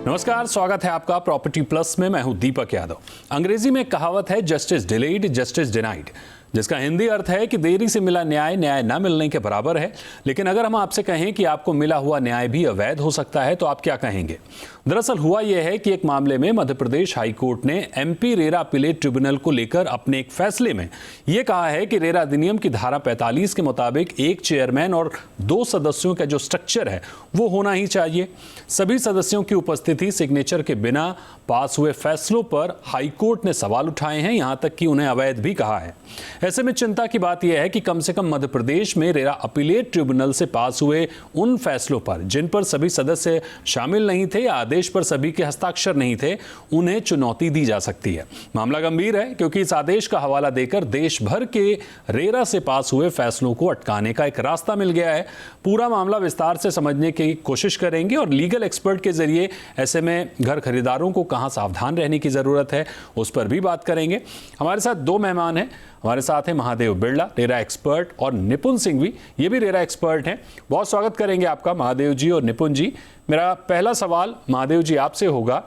नमस्कार, स्वागत है आपका प्रॉपर्टी प्लस में। मैं हूं दीपक यादव। अंग्रेजी में कहावत है जस्टिस डिलेड जस्टिस डिनाइड, जिसका हिंदी अर्थ है कि देरी से मिला न्याय न्याय ना मिलने के बराबर है। लेकिन अगर हम आपसे कहें कि आपको मिला हुआ न्याय भी अवैध हो सकता है तो आप क्या कहेंगे? दरअसल हुआ यह है कि एक मामले में मध्य प्रदेश हाईकोर्ट ने एमपी रेरा अपीलेट ट्रिब्यूनल को लेकर अपने एक फैसले में यह कहा है कि रेरा अधिनियम की धारा 45 के मुताबिक एक चेयरमैन और 2 सदस्यों का जो स्ट्रक्चर है वो होना ही चाहिए। सभी सदस्यों की उपस्थिति, सिग्नेचर के बिना पास हुए फैसलों पर हाईकोर्ट ने सवाल उठाए हैं, यहां तक कि उन्हें अवैध भी कहा है। ऐसे में चिंता की बात यह है कि कम से कम मध्य प्रदेश में रेरा अपीलेट ट्रिब्यूनल से पास हुए उन फैसलों पर जिन पर सभी सदस्य शामिल नहीं थे या आदेश पर सभी के हस्ताक्षर नहीं थे, उन्हें चुनौती दी जा सकती है। मामला गंभीर है क्योंकि इस आदेश का हवाला देकर देश भर के रेरा से पास हुए फैसलों को अटकाने का एक रास्ता मिल गया है। पूरा मामला विस्तार से समझने की कोशिश करेंगे और लीगल एक्सपर्ट के जरिए ऐसे में घर खरीदारों को कहां सावधान रहने की जरूरत है उस पर भी बात करेंगे। हमारे साथ 2 मेहमान हैं। हमारे साथ हैं महादेव बिरला, रेरा एक्सपर्ट, और निपुण सिंह भी, ये भी रेरा एक्सपर्ट हैं। बहुत स्वागत करेंगे आपका महादेव जी और निपुण जी। मेरा पहला सवाल महादेव जी आपसे होगा,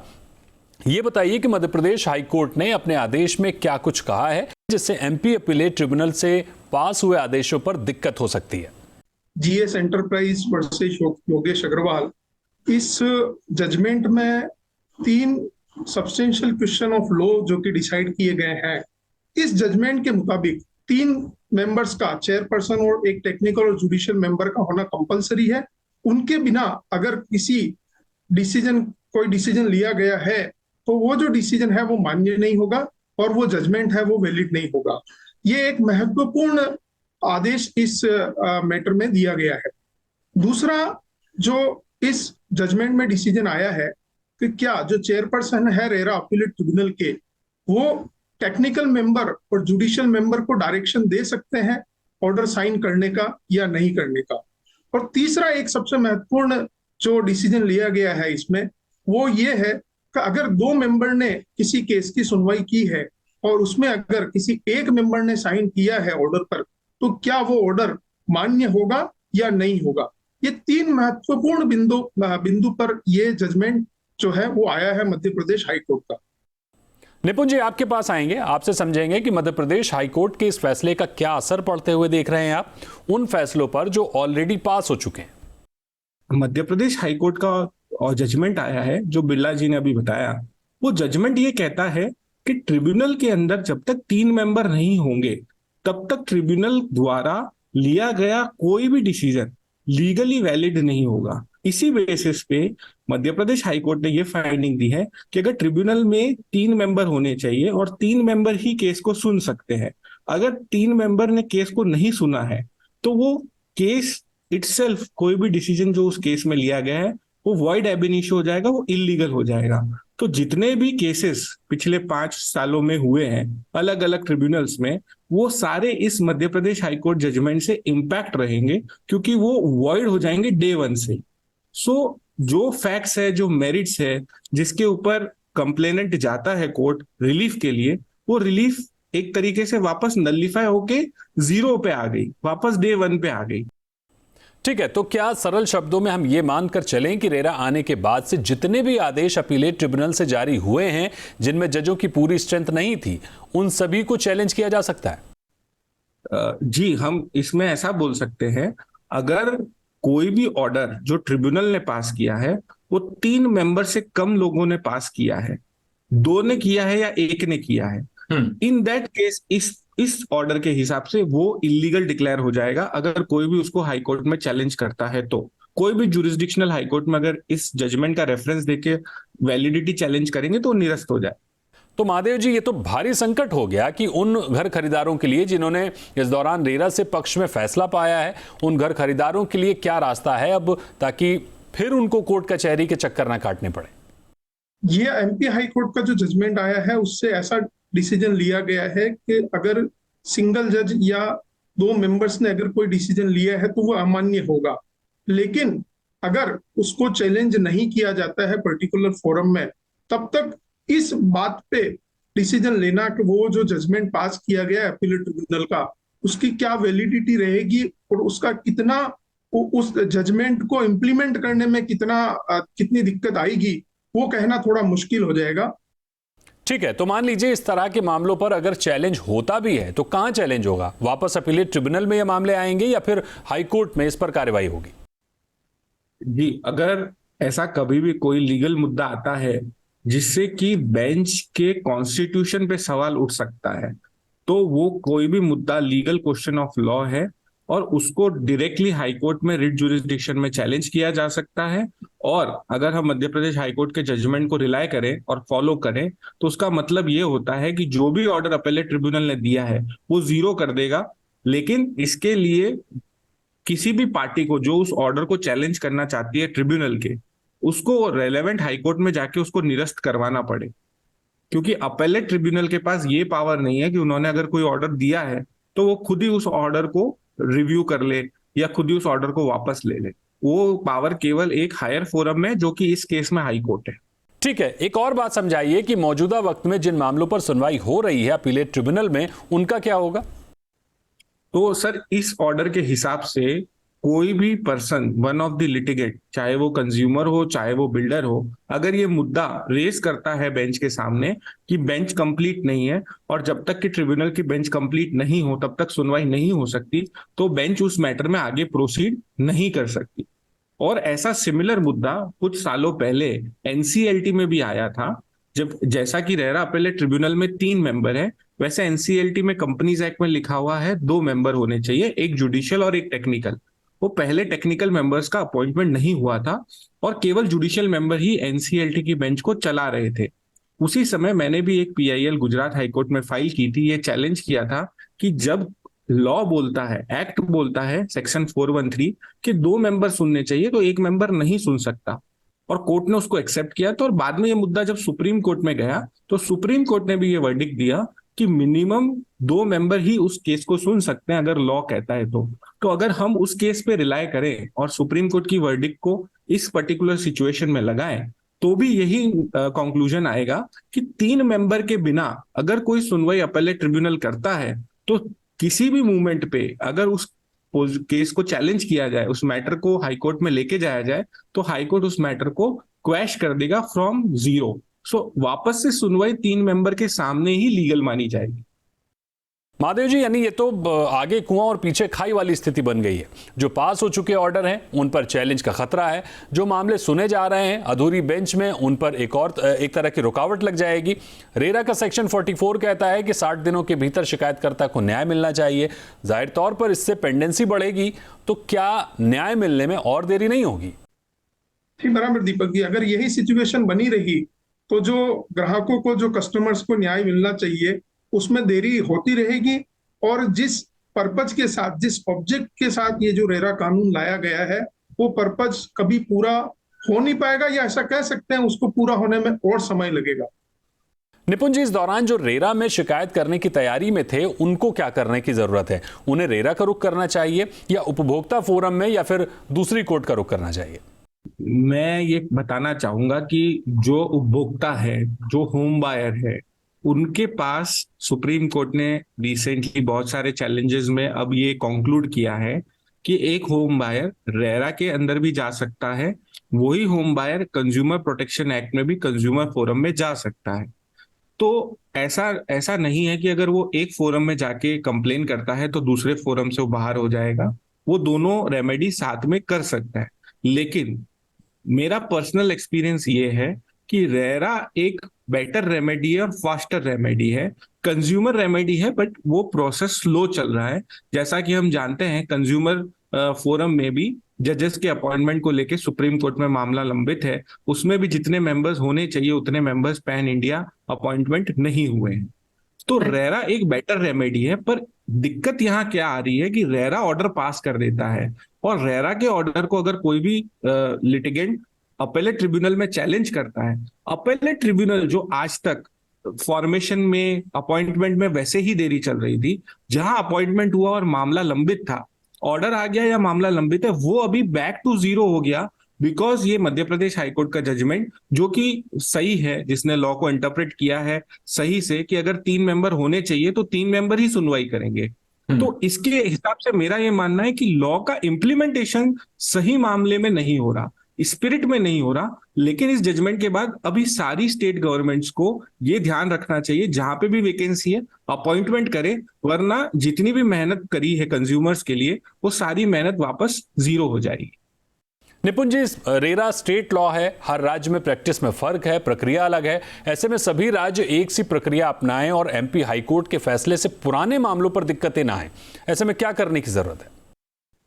ये बताइए कि मध्य प्रदेश हाईकोर्ट ने अपने आदेश में क्या कुछ कहा है जिससे एमपी अपीलेट ट्रिब्यूनल से पास हुए आदेशों पर दिक्कत हो सकती है? GS enterprise versus Yogesh Agarwal, इस जजमेंट में 3 सब्सटेंशियल क्वेश्चन ऑफ लॉ जो कि डिसाइड किए गए हैं। इस जजमेंट के मुताबिक 3 मेंबर्स का, चेयरपर्सन और एक टेक्निकल और जुडिशियल मेंबर का होना कंपलसरी है। उनके बिना अगर कोई डिसीजन लिया गया है तो वो जो डिसीजन है वो मान्य नहीं होगा और वो जजमेंट है वो वैलिड नहीं होगा। ये एक महत्वपूर्ण आदेश इस मैटर में दिया गया है। दूसरा, जो इस जजमेंट में डिसीजन आया है कि क्या जो चेयरपर्सन है रेरा अपीलेट ट्रिब्यूनल के, वो टेक्निकल मेंबर और जुडिशियल मेंबर को डायरेक्शन दे सकते हैं ऑर्डर साइन करने का या नहीं करने का। और तीसरा, एक सबसे महत्वपूर्ण जो डिसीजन लिया गया है इसमें, वो ये है कि अगर 2 मेंबर ने किसी केस की सुनवाई की है और उसमें अगर किसी एक मेंबर ने साइन किया है ऑर्डर पर, तो क्या वो ऑर्डर मान्य होगा या नहीं होगा। ये 3 महत्वपूर्ण बिंदु पर ये जजमेंट जो है वो आया है मध्य प्रदेश हाईकोर्ट का। निपुण जी, आपके पास आएंगे, आपसे समझेंगे कि मध्य प्रदेश हाईकोर्ट के इस फैसले का क्या असर पड़ते हुए देख रहे हैं आप उन फैसलों पर जो ऑलरेडी पास हो चुके हैं। मध्य प्रदेश हाईकोर्ट का और जजमेंट आया है जो बिरला जी ने अभी बताया। वो जजमेंट ये कहता है कि ट्रिब्यूनल के अंदर जब तक 3 मेंबर नहीं होंगे तब तक ट्रिब्यूनल द्वारा लिया गया कोई भी डिसीजन लीगली वैलिड नहीं होगा। इसी बेसिस पे मध्य प्रदेश हाईकोर्ट ने ये फाइंडिंग दी है कि अगर ट्रिब्यूनल में 3 मेंबर होने चाहिए और 3 मेंबर ही केस को सुन सकते हैं। अगर 3 मेंबर ने केस को नहीं सुना है तो वो केस इटसेल्फ, कोई भी डिसीजन जो उस केस में लिया गया है वो वॉइड एब इनिशियो हो जाएगा, वो इलीगल हो जाएगा। तो जितने भी केसेस पिछले 5 सालों में हुए हैं अलग अलग ट्रिब्यूनल्स में, वो सारे इस मध्य प्रदेश हाईकोर्ट जजमेंट से इंपैक्ट रहेंगे क्योंकि वो वॉइड हो जाएंगे डे 1 से। सो जो फैक्ट्स है, जो मेरिट्स है, जिसके ऊपर कंप्लेनेंट जाता है कोर्ट रिलीफ के लिए, वो रिलीफ एक तरीके से वापस नलिफाई होके 0 पे आ गई, वापस डे 1 पे आ गई। ठीक है, तो क्या सरल शब्दों में हम ये मानकर चलें कि रेरा आने के बाद से जितने भी आदेश अपीलेट ट्रिब्यूनल से जारी हुए हैं जिनमें जजों की पूरी स्ट्रेंथ नहीं थी, उन सभी को चैलेंज किया जा सकता है? जी, हम इसमें ऐसा बोल सकते हैं, अगर कोई भी ऑर्डर जो ट्रिब्यूनल ने पास किया है वो 3 मेंबर से कम लोगों ने पास किया है, 2 ने किया है या 1 ने किया है, इन दैट केस इस ऑर्डर के हिसाब से वो इलीगल डिक्लेयर हो जाएगा। अगर कोई भी उसको हाई कोर्ट में चैलेंज करता है तो कोई भी जुरिस्डिक्शनल हाई कोर्ट में अगर इस जजमेंट का रेफरेंस देके वैलिडिटी चैलेंज करेंगे तो निरस्त हो जाए। तो महादेव जी, ये तो भारी संकट हो गया कि उन घर खरीदारों के लिए जिन्होंने इस दौरान रेरा से पक्ष में फैसला पाया है, उन घर खरीदारों के लिए क्या रास्ता है अब, ताकि फिर उनको कोर्ट कचहरी के चक्कर ना काटने पड़े? ये एमपी हाई कोर्ट का जो जजमेंट आया है उससे ऐसा डिसीजन लिया गया है कि अगर सिंगल जज या 2 मेंबर्स ने अगर कोई डिसीजन लिया है तो वो अमान्य होगा। लेकिन अगर उसको चैलेंज नहीं किया जाता है पर्टिकुलर फोरम में, तब तक इस बात पे डिसीजन लेना कि वो जो जजमेंट पास किया गया है अपीलेट ट्रिब्यूनल का, उसकी क्या वैलिडिटी रहेगी और उसका कितना, उस जजमेंट को इम्प्लीमेंट करने में कितनी दिक्कत आएगी, वो कहना थोड़ा मुश्किल हो जाएगा। ठीक है, तो मान लीजिए इस तरह के मामलों पर अगर चैलेंज होता भी है तो कहां चैलेंज होगा? वापस अपीलेट ट्रिब्यूनल में ये मामले आएंगे या फिर हाई कोर्ट में इस पर कार्रवाई होगी? जी, अगर ऐसा कभी भी कोई लीगल मुद्दा आता है जिससे कि बेंच के कॉन्स्टिट्यूशन पे सवाल उठ सकता है, तो वो कोई भी मुद्दा लीगल क्वेश्चन ऑफ लॉ है और उसको डायरेक्टली हाई कोर्ट में रिट जुरिस्डिक्शन में चैलेंज किया जा सकता है। और अगर हम मध्य प्रदेश हाई कोर्ट के जजमेंट को रिलाय करें और फॉलो करें तो उसका मतलब ये होता है कि जो भी ऑर्डर अपेलेट ट्रिब्यूनल ने दिया है वो जीरो कर देगा। लेकिन इसके लिए किसी भी पार्टी को जो उस ऑर्डर को चैलेंज करना चाहती है ट्रिब्यूनल के, उसको रेलेवेंट हाईकोर्ट में जाके उसको निरस्त करवाना पड़े, क्योंकि अपेलेट ट्रिब्यूनल के पास ये पावर नहीं है कि उन्होंने अगर कोई ऑर्डर दिया है तो वो खुद ही उस ऑर्डर को रिव्यू कर ले या खुद ही उस ऑर्डर को वापस ले ले। वो पावर केवल एक हायर फोरम में, जो कि इस केस में हाई कोर्ट है। ठीक है, एक और बात समझाइए कि मौजूदा वक्त में जिन मामलों पर सुनवाई हो रही है अपीलेट ट्रिब्यूनल में, उनका क्या होगा? तो सर, इस ऑर्डर के हिसाब से कोई भी person, one of the litigant, चाहे वो कंज्यूमर हो चाहे वो बिल्डर हो, अगर ये मुद्दा रेज करता है बेंच के सामने कि बेंच कंप्लीट नहीं है और जब तक कि ट्रिब्यूनल की बेंच कंप्लीट नहीं हो तब तक सुनवाई नहीं हो सकती, तो बेंच उस मैटर में आगे प्रोसीड नहीं कर सकती। और ऐसा सिमिलर मुद्दा कुछ सालों पहले एनसीएलटी में भी आया था। जब, जैसा कि रेरा अपेलेट ट्रिब्यूनल में 3 मेंबर है, वैसे एनसीएलटी में कंपनीज एक्ट में लिखा हुआ है 2 मेंबर होने चाहिए, एक जुडिशियल और एक टेक्निकल। वो पहले टेक्निकल मेंबर्स का अपॉइंटमेंट नहीं हुआ था और केवल जुडिशियल मेंबर ही एनसीएलटी की बेंच को चला रहे थे। उसी समय मैंने भी एक पीआईएल गुजरात हाईकोर्ट में फाइल की थी, ये चैलेंज किया था कि जब लॉ बोलता है, एक्ट बोलता है सेक्शन 413 कि 2 मेंबर सुनने चाहिए तो एक मेंबर नहीं सुन सकता, और कोर्ट ने उसको एक्सेप्ट किया। तो और बाद में ये मुद्दा जब सुप्रीम कोर्ट में गया तो सुप्रीम कोर्ट ने भी ये वर्डिक्ट दिया कि मिनिमम 2 मेंबर ही उस केस को सुन सकते हैं अगर लॉ कहता है तो अगर हम उस केस पे रिलाय करें और सुप्रीम कोर्ट की वर्डिक्ट को इस पर्टिकुलर सिचुएशन में लगाएं तो भी यही कंक्लूजन आएगा कि 3 मेंबर के बिना अगर कोई सुनवाई अपेलेट ट्रिब्यूनल करता है तो किसी भी मूवमेंट पे अगर उस केस को चैलेंज किया जाए, उस मैटर को हाईकोर्ट में लेके जाया जाए, तो हाईकोर्ट उस मैटर को क्वैश कर देगा फ्रॉम जीरो। सो वापस से सुनवाई 3 मेंबर के सामने ही लीगल मानी जाएगी। महादेव जी, यानी ये तो आगे कुआं और पीछे खाई वाली स्थिति बन गई है। जो पास हो चुके ऑर्डर हैं उन पर चैलेंज का खतरा है, जो मामले सुने जा रहे हैं अधूरी बेंच में उन पर एक तरह की रुकावट लग जाएगी। रेरा का सेक्शन 44 कहता है कि 60 दिनों के भीतर शिकायतकर्ता को न्याय मिलना चाहिए। जाहिर तौर पर इससे पेंडेंसी बढ़ेगी, तो क्या न्याय मिलने में और देरी नहीं होगी? ठीक बराबर दीपक जी, अगर यही सिचुएशन बनी रही तो जो ग्राहकों को, जो कस्टमर्स को न्याय मिलना चाहिए उसमें देरी होती रहेगी। और जिस पर्पज के साथ, जिस ऑब्जेक्ट के साथ ये जो रेरा कानून लाया गया है वो पर्पज कभी पूरा हो नहीं पाएगा, या ऐसा कह सकते हैं उसको पूरा होने में और समय लगेगा। निपुण जी, इस दौरान जो रेरा में शिकायत करने की तैयारी में थे उनको क्या करने की जरूरत है? उन्हें रेरा का रुख करना चाहिए या उपभोक्ता फोरम में या फिर दूसरी कोर्ट का रुख करना चाहिए? मैं ये बताना चाहूंगा कि जो उपभोक्ता है, जो होम बायर है, उनके पास सुप्रीम कोर्ट ने रिसेंटली बहुत सारे चैलेंजेस में अब ये कंक्लूड किया है कि एक होम बायर रेरा के अंदर भी जा सकता है, वही home buyer consumer protection act में भी कंज्यूमर फोरम में जा सकता है। तो ऐसा नहीं है कि अगर वो एक फोरम में जाके कंप्लेन करता है तो दूसरे फोरम से वो बाहर हो जाएगा। वो दोनों रेमेडी साथ में कर सकता है। लेकिन मेरा पर्सनल एक्सपीरियंस ये है कि रेरा एक बेटर रेमेडी है और फास्टर रेमेडी है। कंज्यूमर रेमेडी है बट वो प्रोसेस स्लो चल रहा है। जैसा कि हम जानते हैं कंज्यूमर फोरम में भी जजेस के अपॉइंटमेंट को लेके सुप्रीम कोर्ट में मामला लंबित है, उसमें भी जितने मेंबर्स होने चाहिए उतने मेंबर्स पैन इंडिया अपॉइंटमेंट नहीं हुए हैं। तो रेरा एक बेटर रेमेडी है, पर दिक्कत यहाँ क्या आ रही है कि रेरा ऑर्डर पास कर देता है और रेरा के ऑर्डर को अगर कोई भी लिटिगेंट अपेलेट ट्रिब्यूनल में चैलेंज करता है, अपेलेट ट्रिब्यूनल जो आज तक फॉर्मेशन में, अपॉइंटमेंट में वैसे ही देरी चल रही थी, जहां अपॉइंटमेंट हुआ और मामला लंबित था, ऑर्डर आ गया या मामला लंबित है, वो अभी बैक टू जीरो हो गया। बिकॉज ये मध्य प्रदेश हाईकोर्ट का जजमेंट जो कि सही है, जिसने लॉ को इंटरप्रेट किया है सही से कि अगर 3 मेंबर होने चाहिए तो 3 मेंबर ही सुनवाई करेंगे। तो इसके हिसाब से मेरा ये मानना है कि लॉ का इम्प्लीमेंटेशन सही मामले में नहीं हो रहा। स्पिरिट में नहीं हो रहा, लेकिन इस जजमेंट के बाद अभी सारी स्टेट गवर्नमेंट्स को ये ध्यान रखना चाहिए जहां पे भी वैकेंसी है अपॉइंटमेंट करे, वरना जितनी भी मेहनत करी है कंज्यूमर्स के लिए वो सारी मेहनत वापस जीरो हो जाएगी। निपुण जी, रेरा स्टेट लॉ है, हर राज्य में प्रैक्टिस में फर्क है, प्रक्रिया अलग है। ऐसे में सभी राज्य एक सी प्रक्रिया अपनाएं और एमपी हाईकोर्ट के फैसले से पुराने मामलों पर दिक्कतें ना आए, ऐसे में क्या करने की जरूरत है?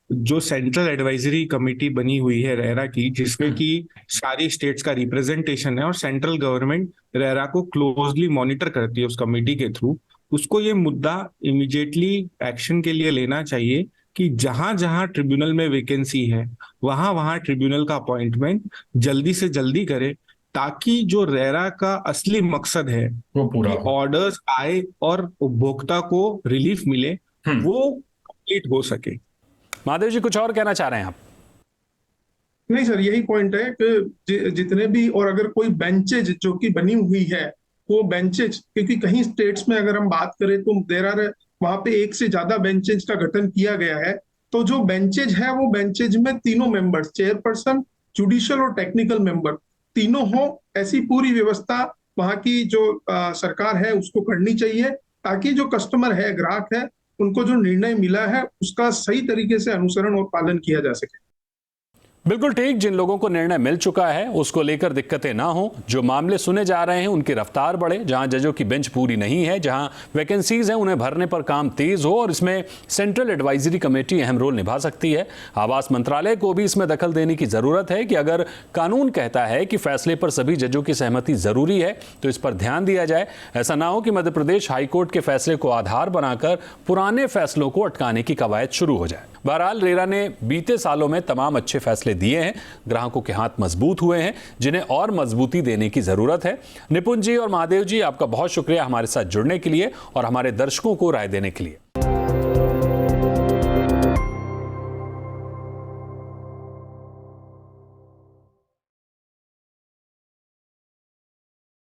जो सेंट्रल एडवाइजरी कमेटी बनी हुई है रेरा की, जिसमें कि सारी स्टेट्स का रिप्रेजेंटेशन है और सेंट्रल गवर्नमेंट रेरा को क्लोजली मॉनिटर करती है उस कमेटी के थ्रू, उसको ये मुद्दा इमीडिएटली एक्शन के लिए लेना चाहिए कि जहां जहां ट्रिब्यूनल में वैकेंसी है वहां वहां ट्रिब्यूनल का अपॉइंटमेंट जल्दी से जल्दी करे, ताकि जो रेरा का असली मकसद है वो पूरा कि ऑर्डर्स आए और उपभोक्ता को रिलीफ मिले वो कंप्लीट हो सके। महादेव जी, कुछ और कहना चाह रहे हैं आप? नहीं सर, यही पॉइंट है कि जितने भी, और अगर कोई बेंचेज जो कि बनी हुई है वो बेंचेज, क्योंकि कहीं स्टेट्स में अगर हम बात करें तो देर आर वहां पे एक से ज्यादा बेंचेज का गठन किया गया है, तो जो बेंचेज है वो बेंचेज में तीनों मेंबर्स, चेयरपर्सन, जुडिशियल और टेक्निकल मेंबर तीनों हो, ऐसी पूरी व्यवस्था वहां की जो सरकार है उसको करनी चाहिए, ताकि जो कस्टमर है, ग्राहक है, उनको जो निर्णय मिला है उसका सही तरीके से अनुसरण और पालन किया जा सके। बिल्कुल ठीक। जिन लोगों को निर्णय मिल चुका है उसको लेकर दिक्कतें ना हो, जो मामले सुने जा रहे हैं उनकी रफ्तार बढ़े, जहां जजों की बेंच पूरी नहीं है, जहां वैकेंसीज हैं उन्हें भरने पर काम तेज हो, और इसमें सेंट्रल एडवाइजरी कमेटी अहम रोल निभा सकती है। आवास मंत्रालय को भी इसमें दखल देने की जरूरत है कि अगर कानून कहता है कि फैसले पर सभी जजों की सहमति जरूरी है तो इस पर ध्यान दिया जाए। ऐसा ना हो कि मध्य प्रदेश हाईकोर्ट के फैसले को आधार बनाकर पुराने फैसलों को अटकाने की कवायद शुरू हो जाए। बहरहाल रेरा ने बीते सालों में तमाम अच्छे फैसले दिए हैं, ग्राहकों के हाथ मजबूत हुए हैं, जिन्हें और मजबूती देने की जरूरत है। निपुण जी और महादेव जी, आपका बहुत शुक्रिया हमारे साथ जुड़ने के लिए और हमारे दर्शकों को राय देने के लिए।